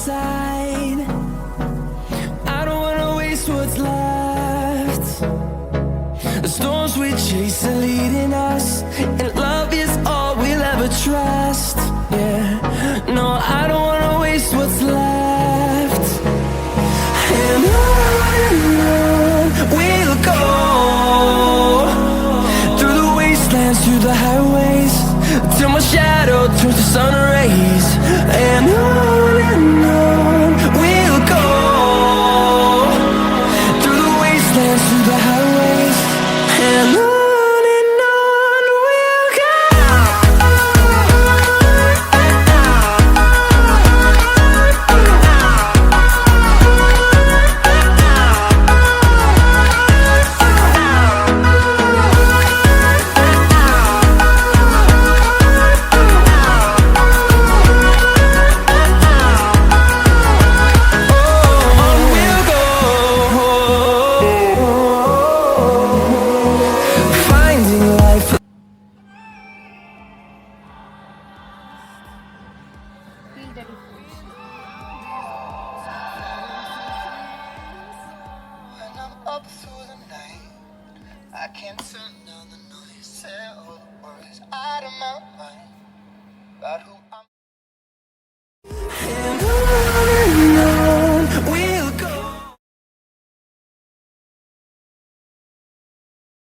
side. I don't wanna waste what's left. The storms we chase are leading us, and love is all we'll ever trust. Yeah, no, I don't wanna waste what's left. And on we'll go, through the wastelands, through the highways, till my shadow turns to sun rays. And on we'll go, through the wastelands, through the highways, and on we'll go. When I'm up through the night, I can't turn down the noise. Say all the worries out of my mind about who I'm